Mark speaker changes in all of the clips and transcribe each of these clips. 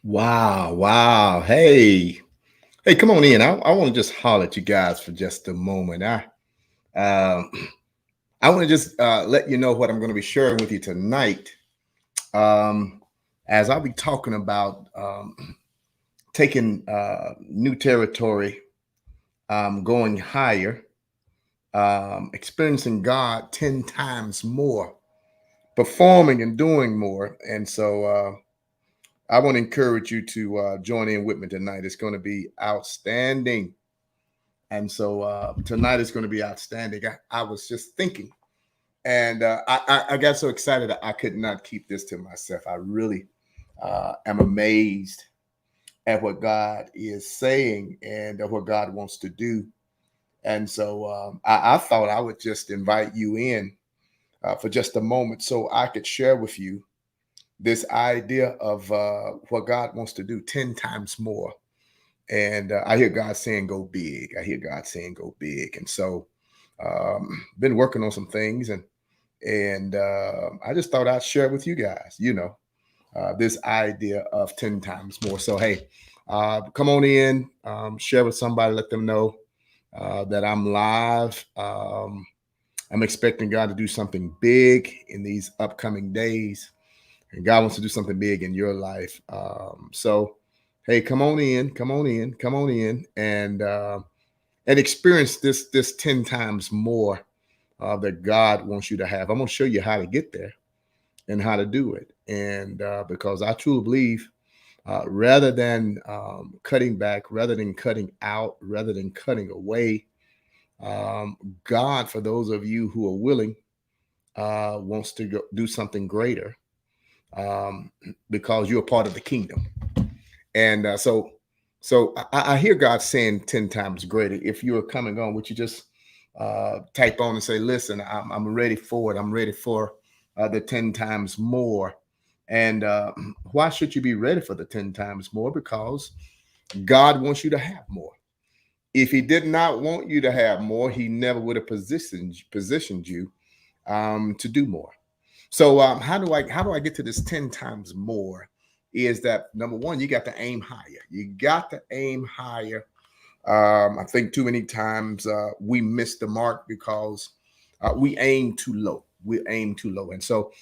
Speaker 1: Wow, wow. Hey, come on in. I want to just holler at you guys for just a moment. Um I want to just let you know what I'm going to be sharing with you tonight. Um, as I'll be talking about taking new territory, going higher, experiencing God 10 times more, performing and doing more. And so I want to encourage you to join in with me tonight. It's going to be outstanding. And so tonight is going to be outstanding. I was just thinking, and I got so excited that I could not keep this to myself. I really am amazed at what God is saying and what God wants to do. And so I thought I would just invite you in for just a moment so I could share with you this idea of what God wants to do 10 times more. And I hear God saying, go big. I hear God saying, go big. And so been working on some things and I just thought I'd share with you guys, this idea of 10 times more. So, hey, come on in, share with somebody, let them know that I'm live. I'm expecting God to do something big in these upcoming days, and God wants to do something big in your life. So, hey, come on in, come on in, come on in, and experience this 10 times more that God wants you to have. I'm going to show you how to get there and how to do it. And because I truly believe rather than cutting back, rather than cutting out, rather than cutting away, um, God, for those of you who are willing, wants to do something greater um, because you're a part of the kingdom. And so I hear God saying 10 times greater. If you are coming on, would you just type on and say, listen, I'm ready for it. I'm ready for the 10 times more. And why should you be ready for the 10 times more? Because God wants you to have more. If he did not want you to have more, he never would have positioned you to do more. So how do I get to this 10 times more? Is that number one, you got to aim higher. You got to aim higher. I think too many times we miss the mark because we aim too low. We aim too low. And so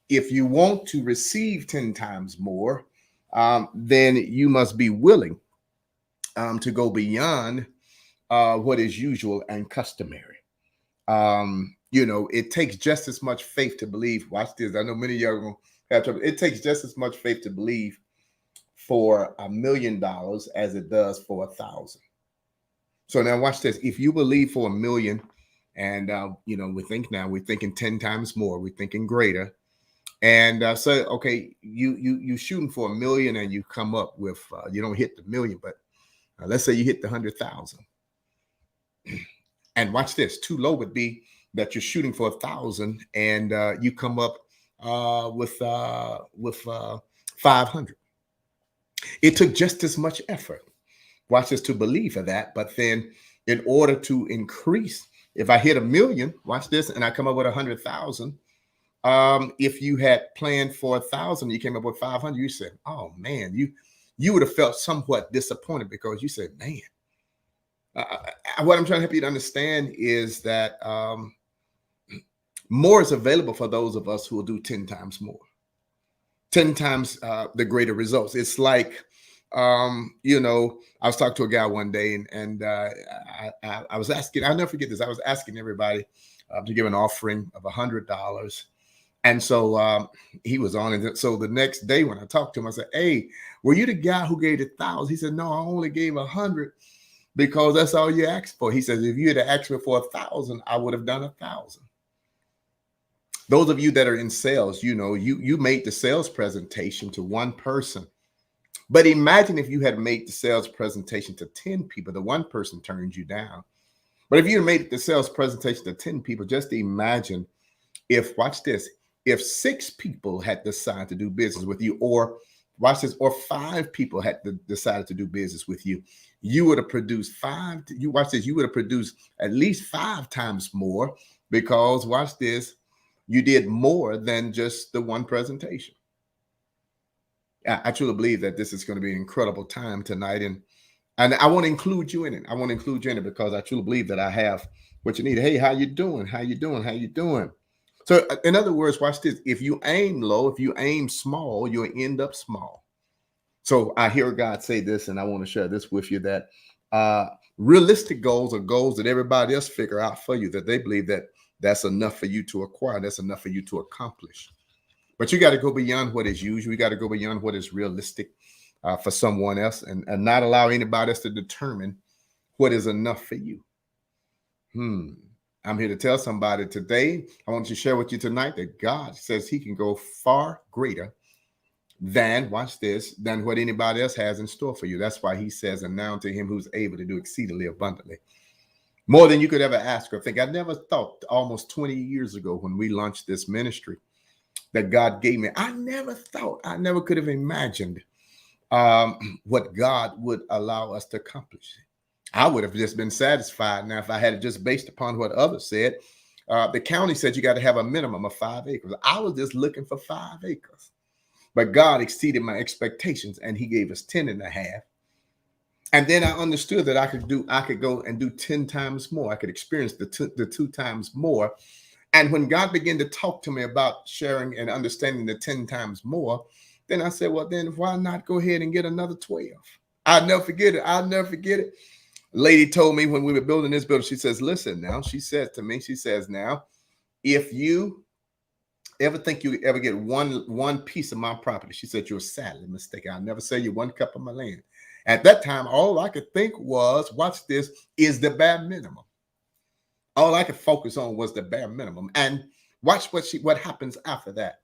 Speaker 1: if you want to receive 10 times more, then you must be willing to go beyond what is usual and customary. It takes just as much faith to believe. Watch this. I know many of you are going to have trouble. It takes just as much faith to believe for $1 million as it does for 1,000. So now watch this. If you believe for 1 million, and we're thinking 10 times more, we're thinking greater. And so okay, you shooting for 1 million and you come up with you don't hit the million, but let's say you hit the 100,000. And watch this. Too low would be that you're shooting for 1,000 and you come up with 500. It took just as much effort. Watch this, to believe for that. But then, in order to increase, if I hit 1 million, watch this, and I come up with 100,000. If you had planned for 1,000, you came up with 500. You said, "Oh man, you would have felt somewhat disappointed because you said, man." What I'm trying to help you to understand is that more is available for those of us who will do 10 times more, 10 times the greater results. It's like, I was talking to a guy one day and I was asking, I'll never forget this. I was asking everybody to give an offering of $100. And so he was on it. So the next day when I talked to him, I said, "Hey, were you the guy who gave 1,000?" He said, "No, I only gave 100 because that's all you asked for." He says, "If you had asked me for 1,000, I would have done 1,000." Those of you that are in sales, you made the sales presentation to one person. But imagine if you had made the sales presentation to 10 people, the one person turned you down. But if you had made the sales presentation to 10 people, just imagine if, watch this, if 6 people had decided to do business with you, or watch this, or 5 people had decided to do business with you, you would have produced you would have produced at least 5 times more because, watch this, you did more than just the one presentation. I truly believe that this is going to be an incredible time tonight. And I want to include you in it. I want to include you in it because I truly believe that I have what you need. Hey, how you doing? How you doing? How you doing? So in other words, watch this. If you aim low, if you aim small, you'll end up small. So I hear God say this, and I want to share this with you that uh, realistic goals are goals that everybody else figure out for you, that they believe that that's enough for you to acquire, that's enough for you to accomplish. But you got to go beyond what is usual. You got to go beyond what is realistic for someone else, and not allow anybody else to determine what is enough for you. I'm here to tell somebody today, I want to share with you tonight that God says he can go far greater than, watch this, than what anybody else has in store for you. That's why he says, and now to him who's able to do exceedingly abundantly, more than you could ever ask or think. I never thought almost 20 years ago when we launched this ministry that God gave me. I never thought, I never could have imagined what God would allow us to accomplish. I would have just been satisfied now if I had it just based upon what others said. The county said you got to have a minimum of 5 acres. I was just looking for 5 acres. But God exceeded my expectations and he gave us 10 and a half. And then I understood that I could go and do 10 times more. I could experience the two times more. And when God began to talk to me about sharing and understanding the 10 times more, then I said, well, then why not go ahead and get another 12? I'll never forget it. I'll never forget it. Lady told me when we were building this building, she says, listen now, she said to me, she says, now, if you ever think you ever get one piece of my property, she said, you're sadly mistaken. I'll never sell you one cup of my land. At that time, all I could think was, watch this, is the bare minimum. All I could focus on was the bare minimum. And watch what happens after that.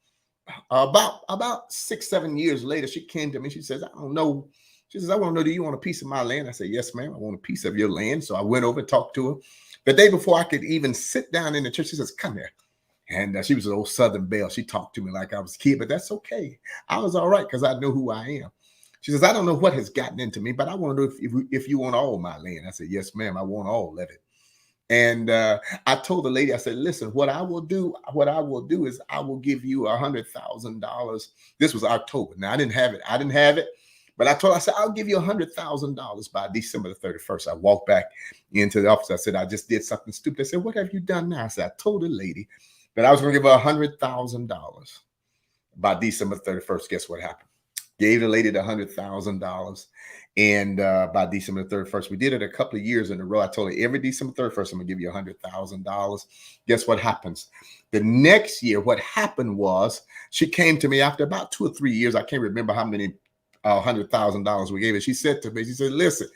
Speaker 1: About 6-7 years later, she came to me. She says, I don't know. She says, I want to know, do you want a piece of my land? I said, yes, ma'am. I want a piece of your land. So I went over and talked to her. The day before I could even sit down in the church, she says, come here. And she was an old Southern belle. She talked to me like I was a kid, but that's okay. I was all right because I know who I am. She says, I don't know what has gotten into me, but I want to know if you want all my land. I said, yes, ma'am. I want all of it. And I told the lady, I said, listen, what I will do is I will give you $100,000. This was October. Now I didn't have it. But I said, I'll give you $100,000 by December the 31st. I walked back into the office. I said, I just did something stupid. They said, what have you done now? I said, I told the lady that I was going to give her $100,000 by December 31st. Guess what happened? Gave the lady the $100,000. And by December 31st, we did it a couple of years in a row. I told her every December 31st, I'm going to give you $100,000. Guess what happens? The next year, what happened was she came to me after about 2 or 3 years. I can't remember how many $100,000 we gave her. She said to me, she said, listen,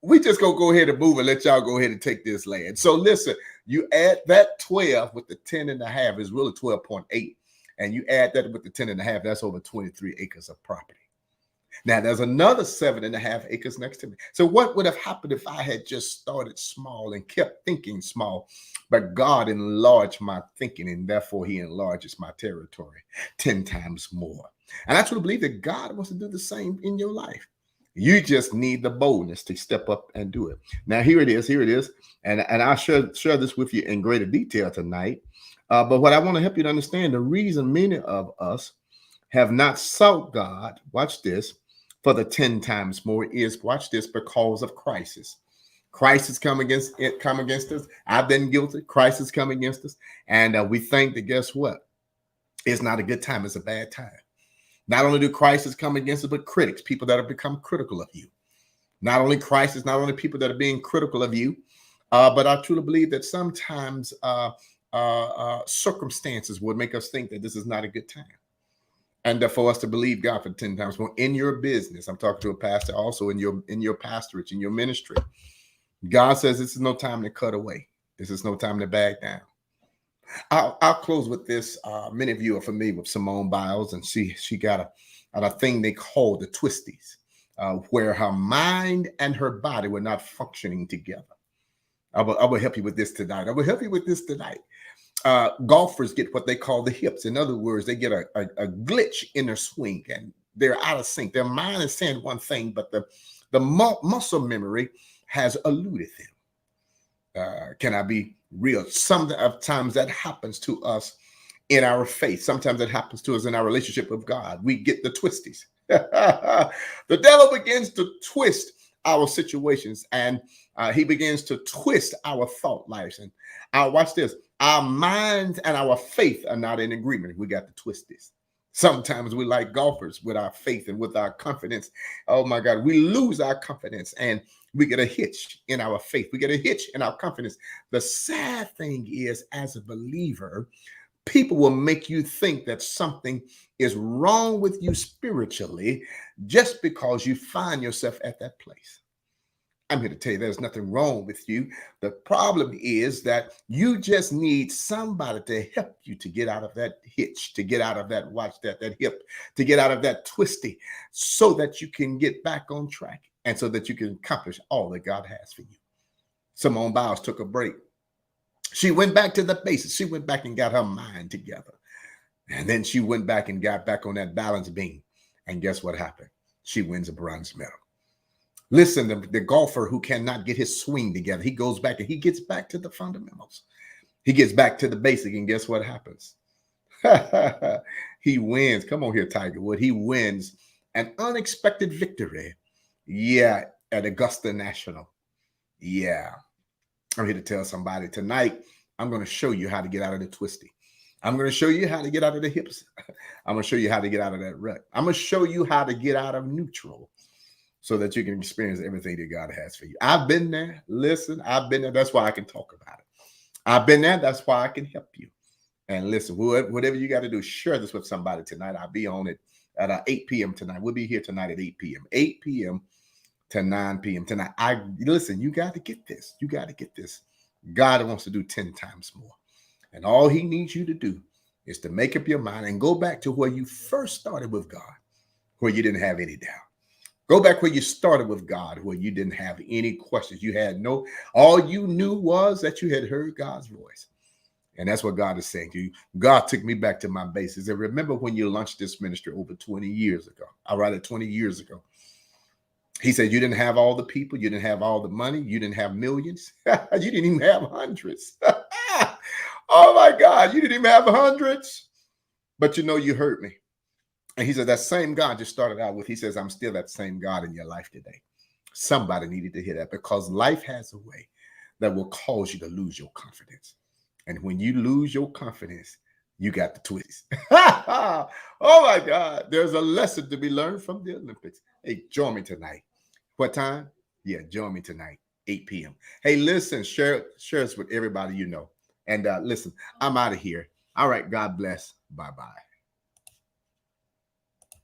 Speaker 1: we just gonna go ahead and move and let y'all go ahead and take this land. So listen, you add that 12 with the 10 and a half is really 12.8. And you add that with the 10 and a half, that's over 23 acres of property. Now there's another 7.5 acres next to me. So what would have happened if I had just started small and kept thinking small? But God enlarged my thinking, and therefore he enlarges my territory 10 times more. And I truly believe that God wants to do the same in your life. You just need the boldness to step up and do it. Now, here it is. And I'll share this with you in greater detail tonight. But what I want to help you to understand, the reason many of us have not sought God, watch this, for the 10 times more is, watch this, because of crisis. Crisis come against us. I've been guilty. Crisis come against us. And we think that, guess what? It's not a good time. It's a bad time. Not only do crises come against us, but critics, people that have become critical of you. Not only crisis, not only people that are being critical of you, but I truly believe that sometimes circumstances would make us think that this is not a good time. And for us to believe God for 10 times more in your business. I'm talking to a pastor also in your pastorage, in your ministry. God says this is no time to cut away. This is no time to back down. I'll close with this. Many of you are familiar with Simone Biles, and she got a thing they call the twisties, where her mind and her body were not functioning together. I will help you with this tonight. Golfers get what they call the hips. In other words, they get a glitch in their swing, and they're out of sync. Their mind is saying one thing, but the muscle memory has eluded them. Can I be real? Sometimes that happens to us in our faith. Sometimes it happens to us in our relationship with God. We get the twisties. The devil begins to twist our situations, and he begins to twist our thought lives. And watch this, our minds and our faith are not in agreement. We got to twist this. Sometimes we like golfers with our faith and with our confidence. Oh my God, we lose our confidence and we get a hitch in our faith. We get a hitch in our confidence. The sad thing is, as a believer, people will make you think that something is wrong with you spiritually just because you find yourself at that place. I'm here to tell you there's nothing wrong with you. The problem is that you just need somebody to help you to get out of that hitch, to get out of that, watch that hip, to get out of that twisty, so that you can get back on track and so that you can accomplish all that God has for you. Simone Biles took a break. She went back to the basics. She went back and got her mind together. And then she went back and got back on that balance beam. And guess what happened? She wins a bronze medal. Listen, the golfer who cannot get his swing together, he goes back and he gets back to the fundamentals. He gets back to the basic, and guess what happens? He wins. Come on here, Tiger Woods. He wins an unexpected victory. Yeah, at Augusta National. Yeah. I'm here to tell somebody tonight, I'm going to show you how to get out of the twisty. I'm going to show you how to get out of the hips. I'm going to show you how to get out of that rut. I'm going to show you how to get out of neutral so that you can experience everything that God has for you. I've been there. Listen, I've been there. That's why I can talk about it. I've been there. That's why I can help you. And listen, whatever you got to do, share this with somebody tonight. I'll be on it at 8 p.m. tonight. We'll be here tonight at 8 p.m. 8 p.m. to 9 p.m. tonight. Listen, you got to get this. You got to get this. God wants to do 10 times more. And all he needs you to do is to make up your mind and go back to where you first started with God, where you didn't have any doubt. Go back where you started with God, where you didn't have any questions. You had all you knew was that you had heard God's voice. And that's what God is saying to you. God took me back to my basics. And remember when you launched this ministry over 20 years ago, I write it 20 years ago. He said, you didn't have all the people. You didn't have all the money. You didn't have millions. You didn't even have hundreds. Oh my God. You didn't even have hundreds. But you heard me. And he said, that same God just started out with, he says, I'm still that same God in your life today. Somebody needed to hear that, because life has a way that will cause you to lose your confidence. And when you lose your confidence, you got the twist. Oh my God. There's a lesson to be learned from the Olympics. Hey, join me tonight. What time? Yeah, join me tonight, 8 p.m. Hey, listen, share this with everybody you know. And listen, I'm out of here. All right. God bless. Bye-bye.